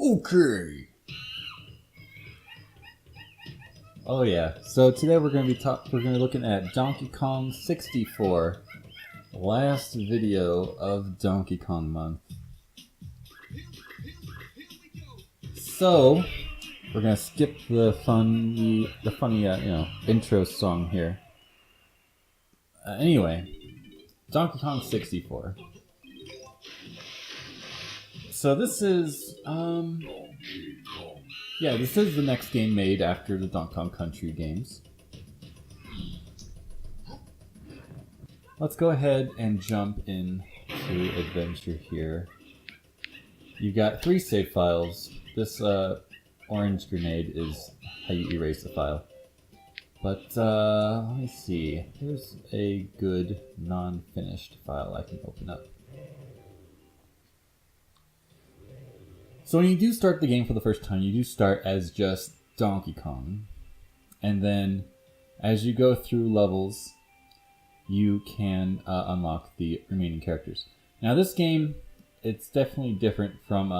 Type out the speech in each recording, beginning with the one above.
Okay. Oh yeah. So today we're gonna be looking at Donkey Kong 64, last video of Donkey Kong month. So we're gonna skip the funny intro song here. Anyway, Donkey Kong 64. So this is this is the next game made after the Donkey Kong Country games. Let's go ahead and jump into adventure here. You got 3 save files. This orange grenade is how you erase the file. But let me see. Here's a good non-finished file I can open up. So when you do start the game for the first time, you do start as just Donkey Kong. And then as you go through levels, you can unlock the remaining characters. Now this game, it's definitely different from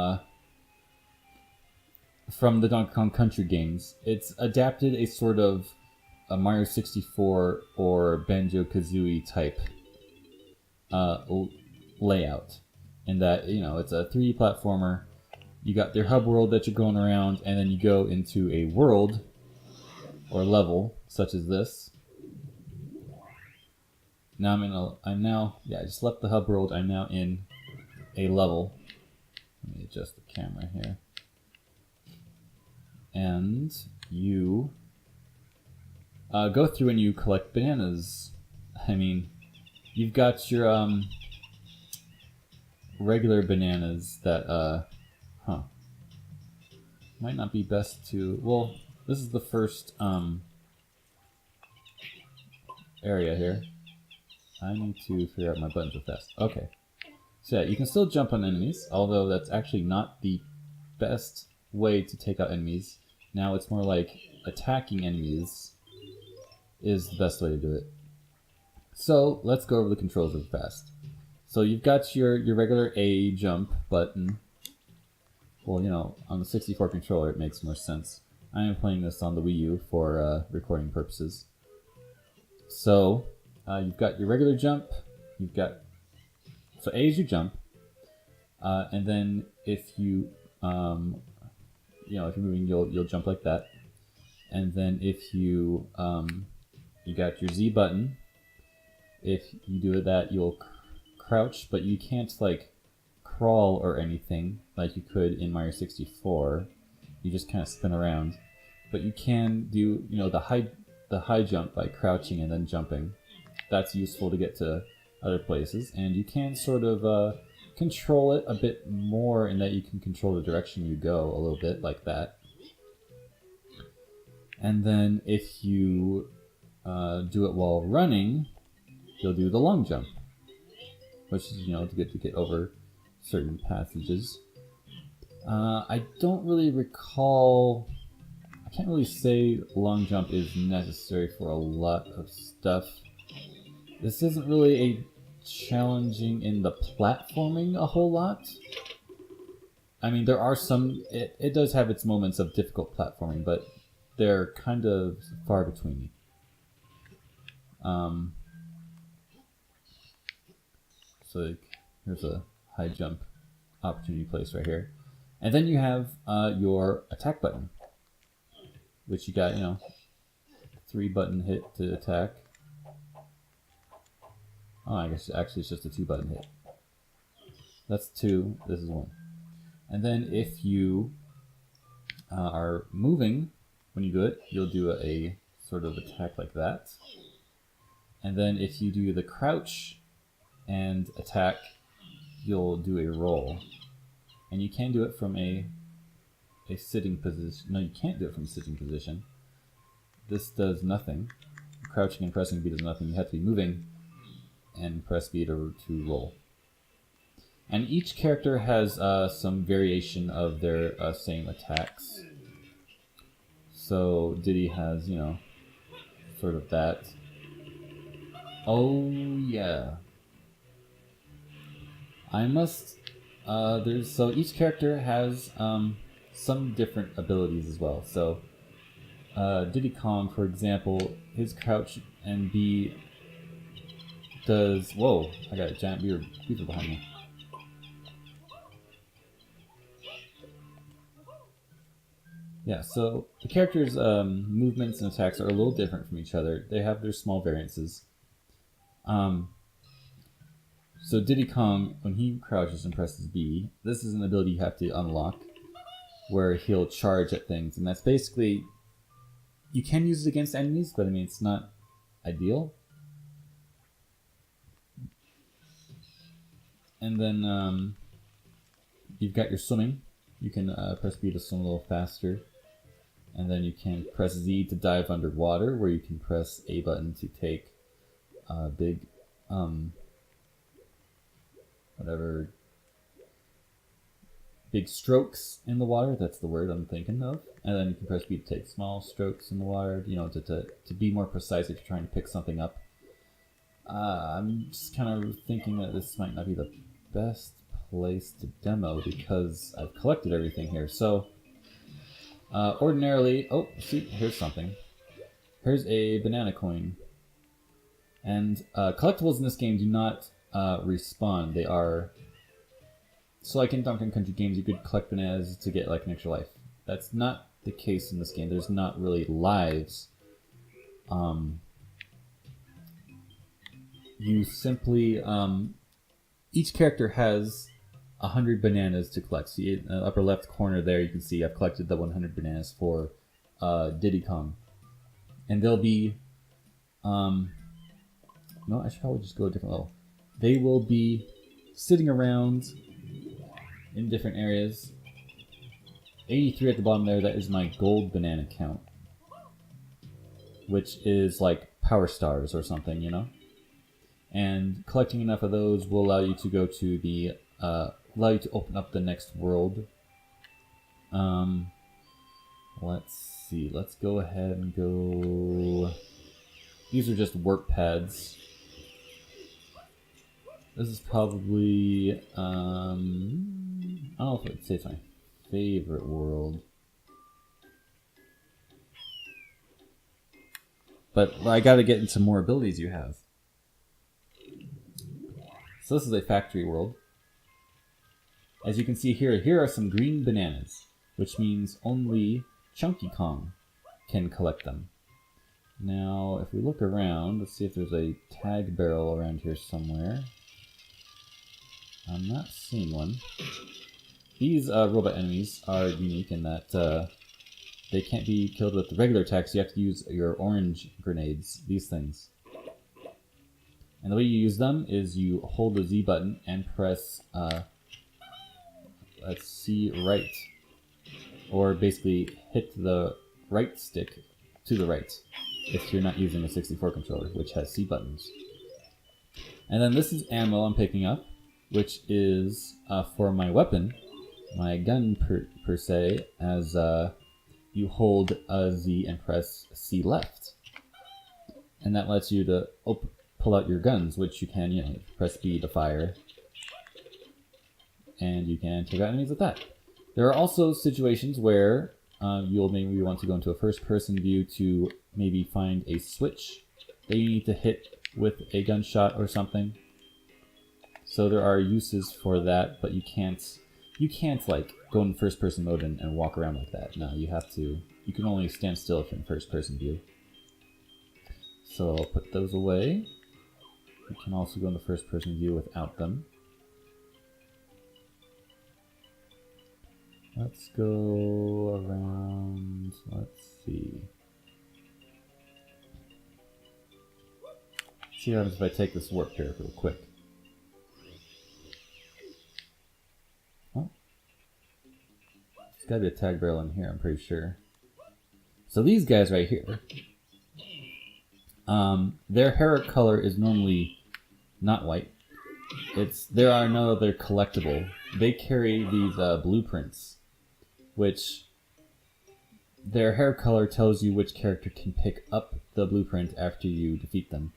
the Donkey Kong Country games. It's adapted a sort of a Mario 64 or Banjo-Kazooie type layout. In that, it's a 3D platformer. You got your hub world that you're going around, and then you go into a world or level such as this. Now I just left the hub world. I'm now in a level. Let me adjust the camera here. And you go through and you collect bananas. I mean, you've got your regular bananas that might not be best to. Well, this is the first area here. I need to figure out my buttons real fast. Okay. So yeah, you can still jump on enemies, although that's actually not the best way to take out enemies. Now it's more like attacking enemies is the best way to do it. So let's go over the controls real fast. So you've got your regular A jump button. Well, on the 64 controller it makes more sense. I am playing this on the Wii U for recording purposes. So you've got your regular jump. So A is you jump, and then if you if you're moving, you'll jump like that. And then if you got your Z button. If you do that, you'll crouch, but you can't like crawl or anything like you could in Mario 64. You just kind of spin around, but you can do the high jump by crouching and then jumping. That's useful to get to other places, and you can sort of control it a bit more in that you can control the direction you go a little bit like that. And then if you do it while running, you'll do the long jump, which is to get over certain passages. I don't really recall. I can't really say long jump is necessary for a lot of stuff. This isn't really a challenging in the platforming a whole lot. I mean, there are some. It does have its moments of difficult platforming, but they're kind of far between. So here's a high jump opportunity place right here. And then you have your attack button, which you got, 3 button hit to attack. Oh, I guess actually it's just a 2 button hit. That's 2, this is 1. And then if you are moving, when you do it, you'll do a sort of attack like that. And then if you do the crouch and attack, you'll do a roll. And you can do it from a sitting position. No, you can't do it from a sitting position. This does nothing. Crouching and pressing B does nothing. You have to be moving and press B to roll. And each character has some variation of their same attacks. So Diddy has, sort of that. Oh yeah. I must. So each character has some different abilities as well. So Diddy Kong, for example, his crouch and B does... Whoa, I got a giant beaver behind me. Yeah, so the characters' movements and attacks are a little different from each other. They have their small variances. So Diddy Kong, when he crouches and presses B, this is an ability you have to unlock, where he'll charge at things, and that's basically... You can use it against enemies, but I mean, it's not ideal. And then you've got your swimming. You can press B to swim a little faster. And then you can press Z to dive underwater, where you can press A button to take big, big strokes in the water. That's the word I'm thinking of. And then you can press B to take small strokes in the water, you know, to be more precise if you're trying to pick something up. I'm just kind of thinking that this might not be the best place to demo because I've collected everything here. So ordinarily, oh, see, here's something. Here's a banana coin. And collectibles in this game do not respawn. They are... So like in Donkey Kong Country games, you could collect bananas to get like an extra life. That's not the case in this game. There's not really lives. You simply... each character has 100 bananas to collect. See, in the upper left corner there, you can see I've collected the 100 bananas for Diddy Kong. And they'll be... no, I should probably just go a different level. They will be sitting around in different areas. 83 at the bottom there, that is my gold banana count. Which is like power stars or something, you know? And collecting enough of those will allow you to go to the... allow you to open up the next world. Let's see, let's go ahead and go... These are just work pads. This is probably, I don't know if I'd say it's my favorite world. But I gotta get into more abilities you have. So this is a factory world. As you can see here are some green bananas, which means only Chunky Kong can collect them. Now, if we look around, let's see if there's a tag barrel around here somewhere. I'm not seeing one. These robot enemies are unique in that they can't be killed with regular attacks. You have to use your orange grenades, these things. And the way you use them is you hold the Z button and press, let's see, right. Or basically hit the right stick to the right if you're not using a 64 controller, which has C buttons. And then this is ammo I'm picking up, which is for my weapon, my gun per se, as you hold Z and press C left. And that lets you to pull out your guns, which you can, you know, press B to fire. And you can take out enemies with that. There are also situations where you'll maybe want to go into a first-person view to maybe find a switch that you need to hit with a gunshot or something. So there are uses for that, but you can't like go in first-person mode and walk around like that. No, you can only stand still if you're in first-person view. So I'll put those away. You can also go in the first-person view without them. Let's go around, let's see. See what happens if I take this warp here real quick. Oh. There's gotta be a tag barrel in here, I'm pretty sure. So these guys right here, their hair color is normally not white. There are no other collectible. They carry these blueprints, which their hair color tells you which character can pick up the blueprint after you defeat them.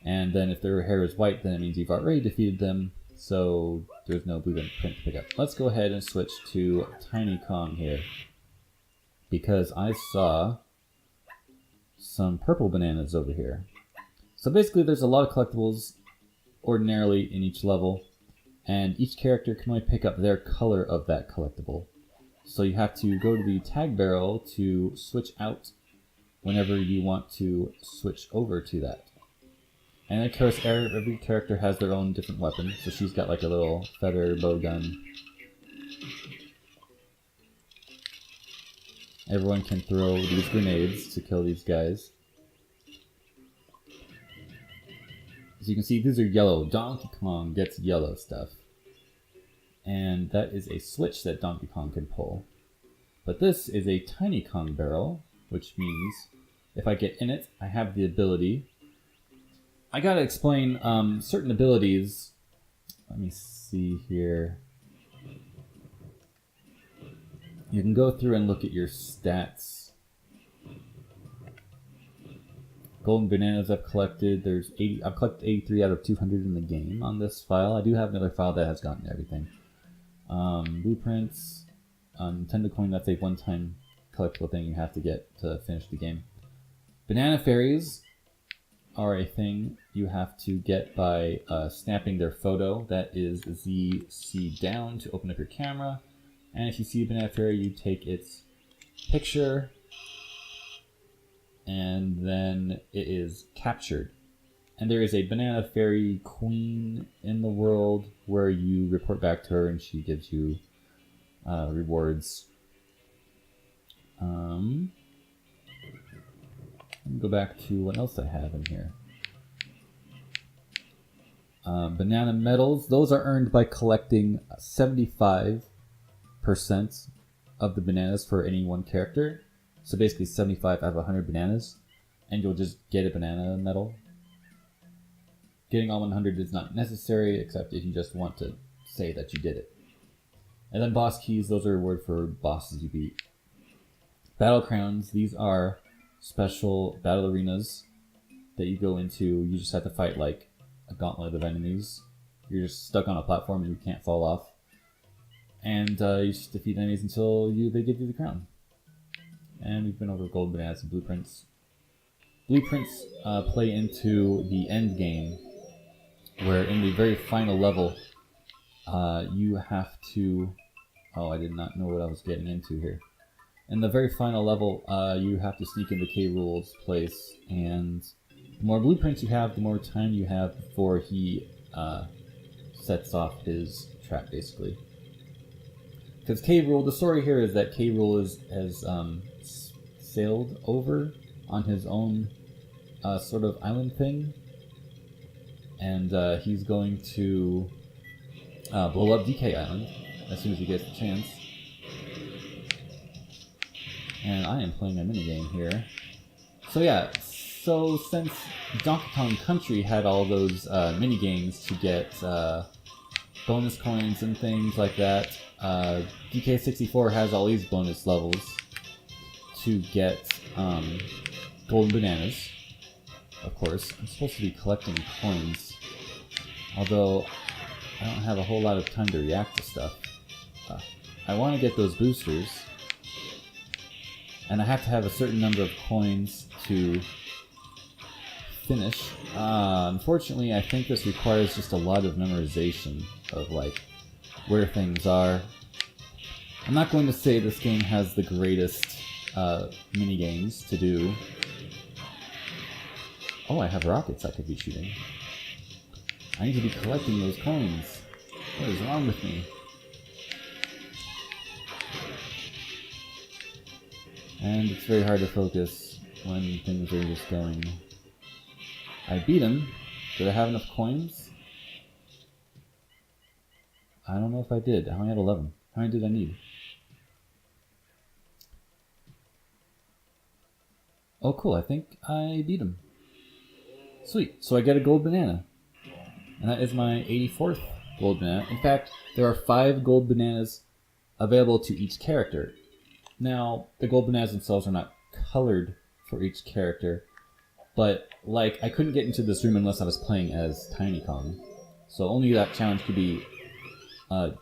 And then if their hair is white, then it means you've already defeated them. so there's no blueprint to pick up. Let's go ahead and switch to Tiny Kong here, because I saw some purple bananas over here. So basically there's a lot of collectibles ordinarily in each level, and each character can only pick up their color of that collectible. So you have to go to the tag barrel to switch out whenever you want to switch over to that. And of course, every character has their own different weapon. So she's got like a little feather bow gun. Everyone can throw these grenades to kill these guys. As you can see, these are yellow. Donkey Kong gets yellow stuff. And that is a switch that Donkey Kong can pull. But this is a Tiny Kong barrel, which means if I get in it, I have the ability. I gotta explain certain abilities. Let me see here. You can go through and look at your stats. Golden bananas I've collected. There's 80. I've collected 83 out of 200 in the game on this file. I do have another file that has gotten everything. Blueprints. Nintendo coin, that's a one-time collectible thing you have to get to finish the game. Banana fairies are a thing you have to get by snapping their photo. That is ZC down to open up your camera. And if you see a banana fairy, you take its picture, and then it is captured. And there is a banana fairy queen in the world where you report back to her and she gives you rewards. Let me go back to what else I have in here. Banana medals. Those are earned by collecting 75% of the bananas for any one character. So basically 75 out of 100 bananas, and you'll just get a banana medal. Getting all 100 is not necessary, except if you just want to say that you did it. And then boss keys, those are a word for bosses you beat. Battle crowns, these are special battle arenas that you go into. You just have to fight like a gauntlet of enemies. You're just stuck on a platform and you can't fall off. And you just defeat enemies until they give you the crown. And we've been over gold bananas and blueprints. Blueprints play into the end game, where in the very final level, you have to... Oh, I did not know what I was getting into here. In the very final level, you have to sneak into K. Rool's place, and the more blueprints you have, the more time you have before he sets off his trap, basically. Because K. Rool, the story here is that K. Rool has sailed over on his own sort of island thing, and he's going to blow up DK Island as soon as he gets the chance. And I am playing a minigame here. So yeah, so since Donkey Kong Country had all those minigames to get bonus coins and things like that, DK64 has all these bonus levels to get golden bananas. Of course, I'm supposed to be collecting coins, although I don't have a whole lot of time to react to stuff. I want to get those boosters, and I have to have a certain number of coins to finish. Unfortunately, I think this requires just a lot of memorization of like where things are. I'm not going to say this game has the greatest mini games to do. Oh, I have rockets I could be shooting. I need to be collecting those coins. What is wrong with me? And it's very hard to focus when things are just going. I beat him. Did I have enough coins? I don't know if I did. I only had 11. How many did I need? Oh cool, I think I beat him. Sweet, so I get a gold banana. And that is my 84th gold banana. In fact, there are 5 gold bananas available to each character. Now, the gold bananas themselves are not colored for each character, but like I couldn't get into this room unless I was playing as Tiny Kong. So only that challenge could be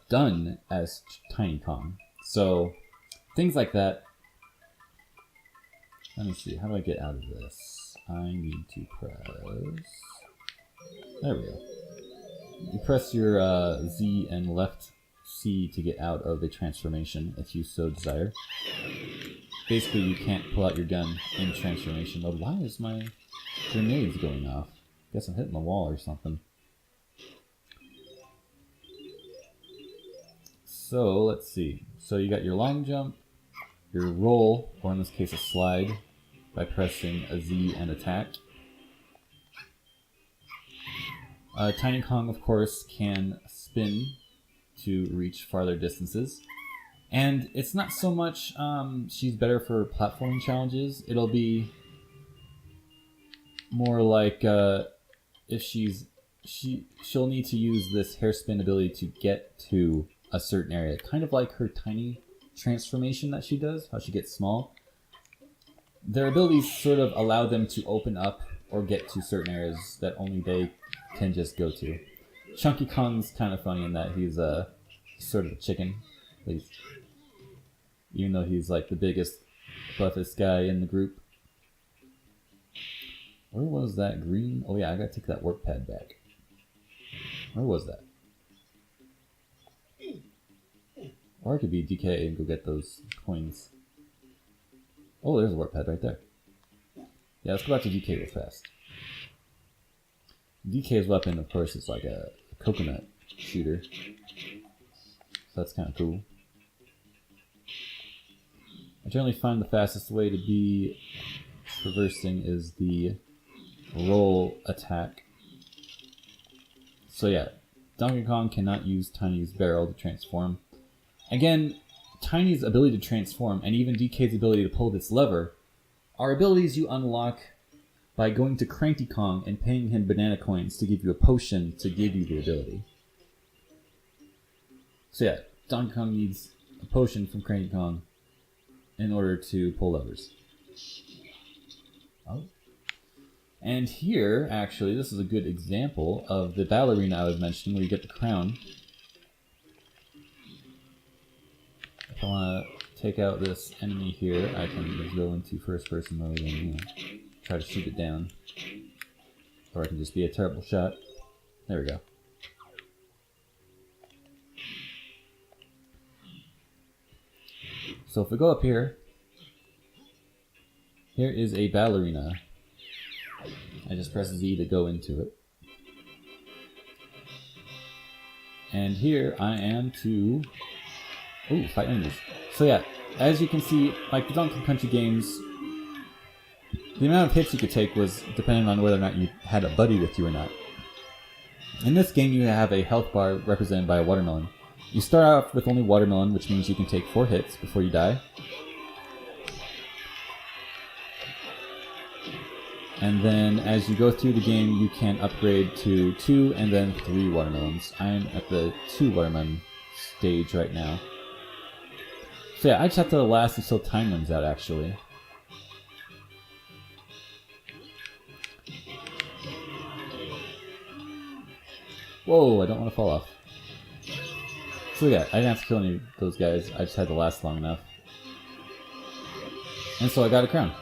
done as Tiny Kong. So things like that. Let me see, how do I get out of this? I need to press... There we go. You press your Z and left C to get out of a transformation, if you so desire. Basically, you can't pull out your gun in transformation mode. Why is my grenades going off? Guess I'm hitting the wall or something. So, let's see. So you got your long jump, your roll, or in this case a slide, by pressing a Z and attack. Tiny Kong, of course, can spin to reach farther distances. And it's not so much she's better for platforming challenges. It'll be more like if she'll need to use this hairspin ability to get to a certain area. Kind of like her tiny transformation that she does, how she gets small. Their abilities sort of allow them to open up or get to certain areas that only they can just go to. Chunky Kong's kind of funny in that he's sort of a chicken, at least. Even though he's like the biggest, buffest guy in the group. Where was that green? Oh yeah, I gotta take that work pad back. Where was that? Or I could be DK and go get those coins. Oh, there's a work pad right there. Yeah, let's go back to DK real fast. DK's weapon, of course, is like a coconut shooter. So that's kind of cool. I generally find the fastest way to be traversing is the roll attack. So yeah, Donkey Kong cannot use Tiny's barrel to transform. Again, Tiny's ability to transform and even DK's ability to pull this lever are abilities you unlock by going to Cranky Kong and paying him banana coins to give you a potion to give you the ability. So yeah, Donkey Kong needs a potion from Cranky Kong in order to pull levers. Oh. And here, actually, this is a good example of the ballerina I was mentioning where you get the crown. If I want to take out this enemy here, I can just go into first person mode and try to shoot it down. Or I can just be a terrible shot. There we go. So if we go up here, here is a ballerina. I just press Z to go into it. And here I am to... Ooh, fight enemies. So yeah, as you can see, like the Donkey Country games, the amount of hits you could take was depending on whether or not you had a buddy with you or not. In this game, you have a health bar represented by a watermelon. You start off with only watermelon, which means you can take 4 hits before you die. And then as you go through the game, you can upgrade to 2 and then 3 watermelons. I'm at the 2 watermelon stage right now. So yeah, I just have to last until time runs out, actually. Whoa, I don't want to fall off. So yeah, I didn't have to kill any of those guys, I just had to last long enough. And so I got a crown.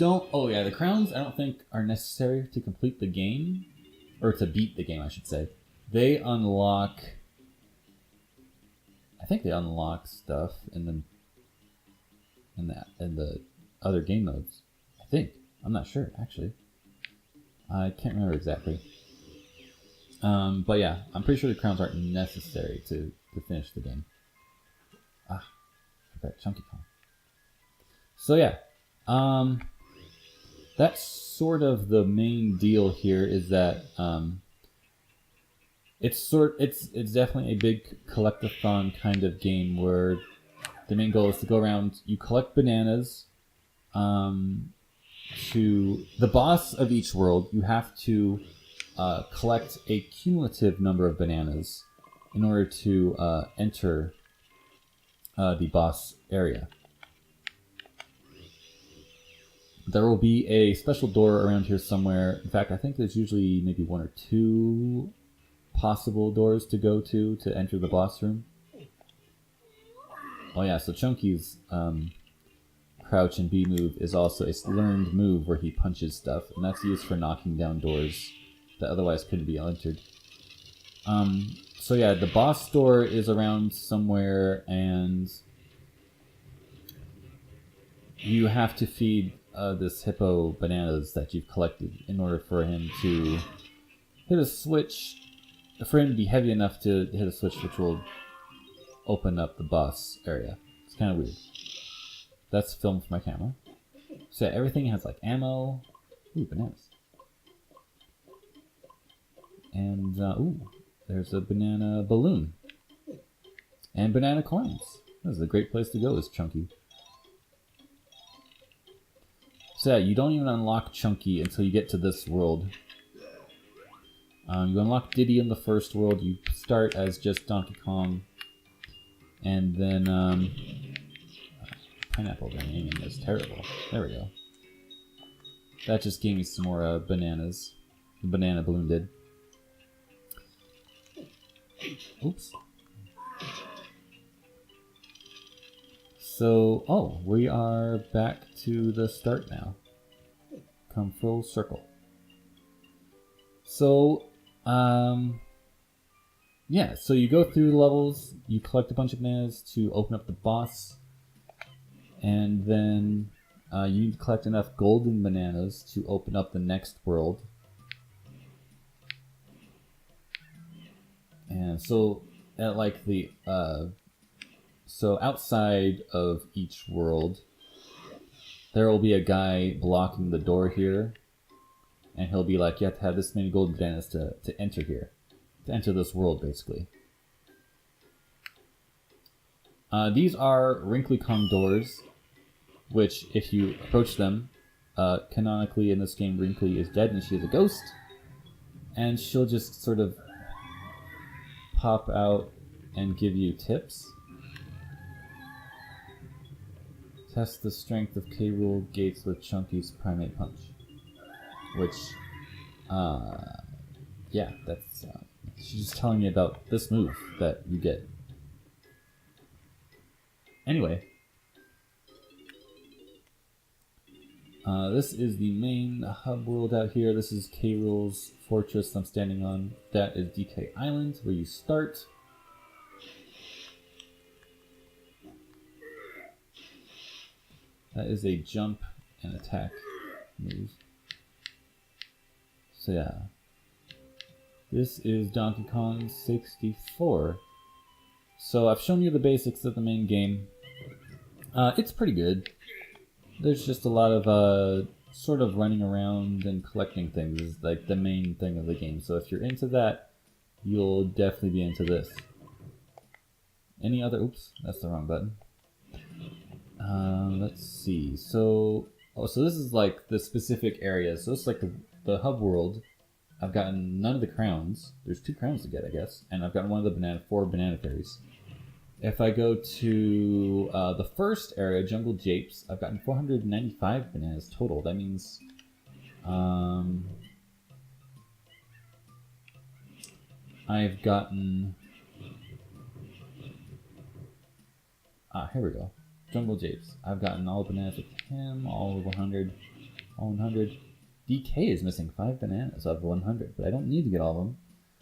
Oh yeah, the crowns I don't think are necessary to complete the game, or to beat the game I should say. They unlock, I think they unlock stuff in the other game modes. I think. I'm not sure actually. I can't remember exactly. But yeah, I'm pretty sure the crowns aren't necessary to finish the game. Ah, I forgot Chunky Kong. So yeah, that's sort of the main deal here. Is that it's definitely a big collectathon kind of game where the main goal is to go around. You collect bananas. To the boss of each world, you have to collect a cumulative number of bananas in order to enter the boss area. There will be a special door around here somewhere. In fact, I think there's usually maybe 1 or 2, possible doors to go to enter the boss room. Oh yeah, so Chunky's crouch and B move is also a learned move where he punches stuff, and that's used for knocking down doors that otherwise couldn't be entered. So yeah, the boss door is around somewhere, and you have to feed this hippo bananas that you've collected in order for him to hit a switch, for him to be heavy enough to hit a switch which will open up the boss area. It's kind of weird. That's filmed for my camera. So yeah, everything has like ammo. Ooh, bananas. And, ooh, there's a banana balloon. And banana coins. This is a great place to go, is Chunky. So yeah, you don't even unlock Chunky until you get to this world. You unlock Diddy in the first world. You start as just Donkey Kong. And then, pineapple aiming is terrible. There we go. That just gave me some more bananas. The banana balloon did. Oops. So, oh, we are back to the start now. Come full circle. So, yeah, so you go through the levels, you collect a bunch of bananas to open up the boss, and then you need to collect enough golden bananas to open up the next world. And so, at like the, so outside of each world, there will be a guy blocking the door here, and he'll be like, you have to have this many golden bananas to enter here. To enter this world, basically. These are Wrinkly Kong doors, which, if you approach them, canonically in this game, Wrinkly is dead and she is a ghost, and she'll just sort of pop out and give you tips. Test the strength of K-Rool gates with Chunky's Primate Punch. Which, yeah, that's, she's just telling me about this move that you get. Anyway. This is the main hub world out here. This is K-Rool's fortress I'm standing on. That is DK Island, where you start. That is a jump and attack move. So yeah. This is Donkey Kong 64. So I've shown you the basics of the main game. It's pretty good. There's just a lot of sort of running around and collecting things is like the main thing of the game. So if you're into that, you'll definitely be into this. Any other... Oops, that's the wrong button. Let's see. So this is like the specific area. So it's like the hub world. I've gotten none of the crowns. There's 2 crowns to get, I guess. And I've gotten one of the 4 banana fairies. If I go to the first area, Jungle Japes, I've gotten 495 bananas total. That means I've gotten... here we go. Jungle Japes. I've gotten all the bananas with him, all 100. All 100. DK is missing 5 bananas of 100, but I don't need to get all of them.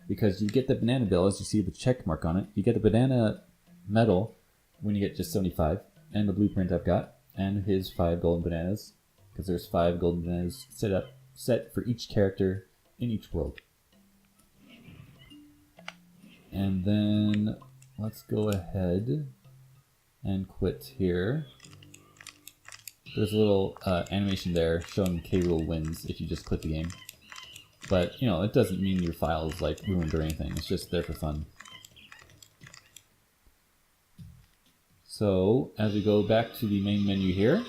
Because you get the banana bill, as you see the check mark on it. You get the banana medal when you get just 75, and the blueprint I've got, and his 5 golden bananas, because there's 5 golden bananas set for each character in each world. And then let's go ahead and quit here. There's a little animation there showing K-Rool wins if you just quit the game. But, you know, it doesn't mean your file is like ruined or anything, it's just there for fun. So, as we go back to the main menu here,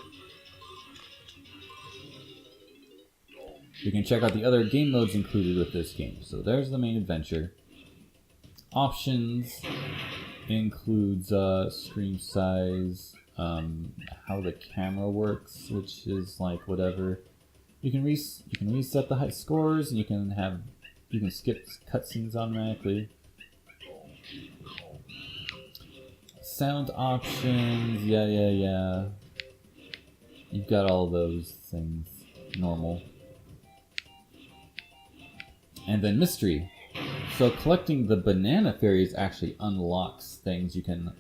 we can check out the other game modes included with this game. So there's the main adventure. Options includes screen size, how the camera works, which is like whatever. You can reset the high scores, and you can have You can skip cutscenes automatically. Sound options, yeah. You've got all those things normal. And then mystery. So collecting the banana fairies actually unlocks things. You can,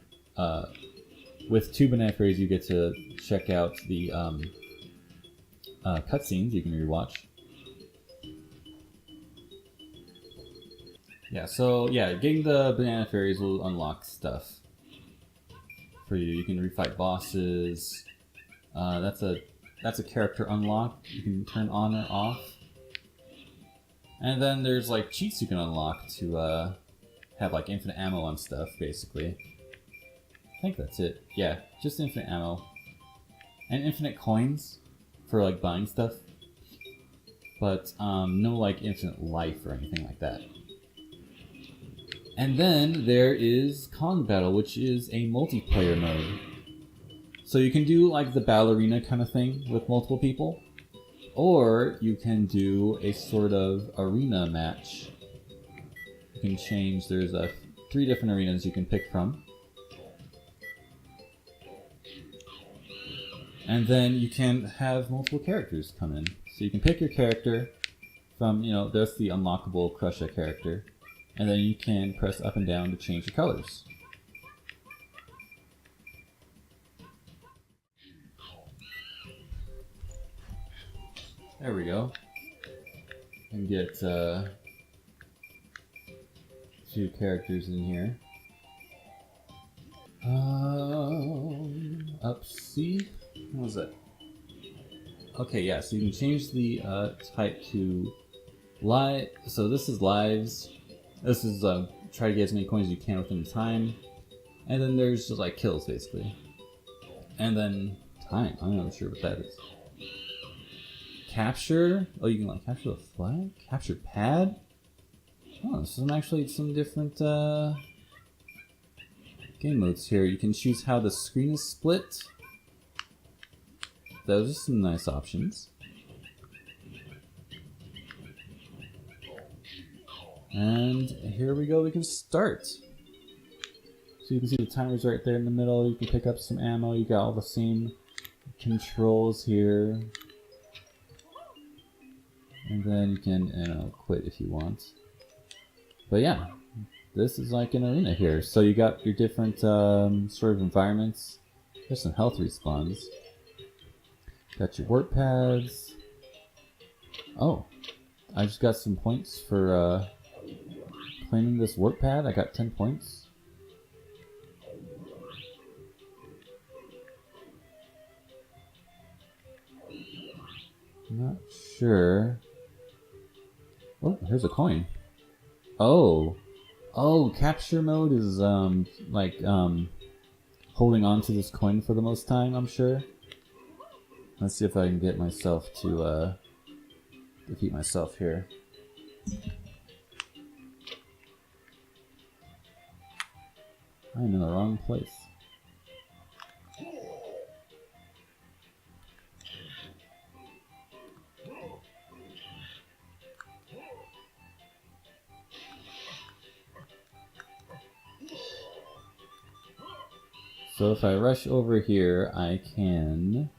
with 2 banana fairies, you get to check out the cutscenes you can rewatch. Yeah, so yeah, getting the banana fairies will unlock stuff for you. You can refight bosses. That's a character unlock. You can turn on or off. And then there's like cheats you can unlock to have like infinite ammo on stuff, basically. I think that's it. Yeah, just infinite ammo. And infinite coins for like buying stuff. But no like infinite life or anything like that. And then there is Kong Battle, which is a multiplayer mode. So you can do like the battle arena kind of thing with multiple people. Or you can do a sort of arena match. You can change, there's 3 different arenas you can pick from. And then you can have multiple characters come in. So you can pick your character from, there's the unlockable Crusher character. And then you can press up and down to change the colors. There we go. And get 2 characters in here. Up C? What was that? Okay, yeah, so you can change the type to live. So this is lives. This is try to get as many coins as you can within time. And then there's just like kills, basically. And then time. I'm not sure what that is. Capture. Oh, you can like capture the flag? Capture pad? Oh, this is actually some different game modes here. You can choose how the screen is split. Those are some nice options. And here we go, we can start. So you can see the timers right there in the middle. You can pick up some ammo. You got all the same controls here. And then you can, quit if you want. But yeah, this is like an arena here. So you got your different sort of environments. There's some health respawns. Got your warp pads. Oh, I just got some points for claiming this warp pad. I got 10 points. Not sure. Oh, here's a coin. Oh, capture mode is holding on to this coin for the most time, I'm sure. Let's see if I can get myself to defeat myself here. I'm in the wrong place. So if I rush over here, I can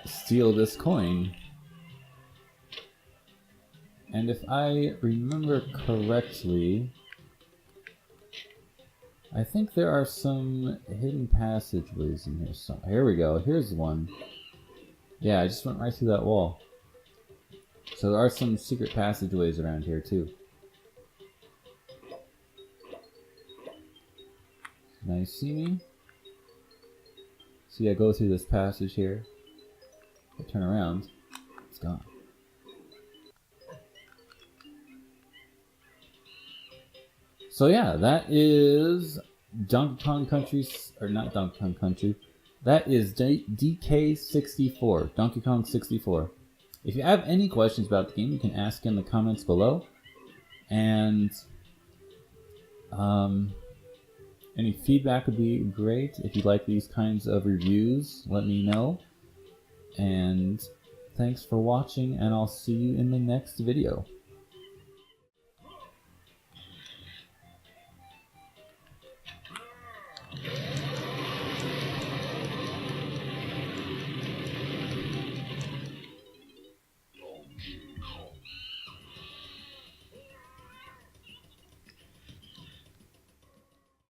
steal this coin. And if I remember correctly, I think there are some hidden passageways in here. So here we go. Here's one. Yeah, I just went right through that wall. So there are some secret passageways around here too. Now you see me? See, I go through this passage here. I turn around. It's gone. So yeah, that is Donkey Kong Country, or not Donkey Kong Country. That is DK64, Donkey Kong 64. If you have any questions about the game, you can ask in the comments below. And any feedback would be great. If you like these kinds of reviews, let me know. And thanks for watching, and I'll see you in the next video.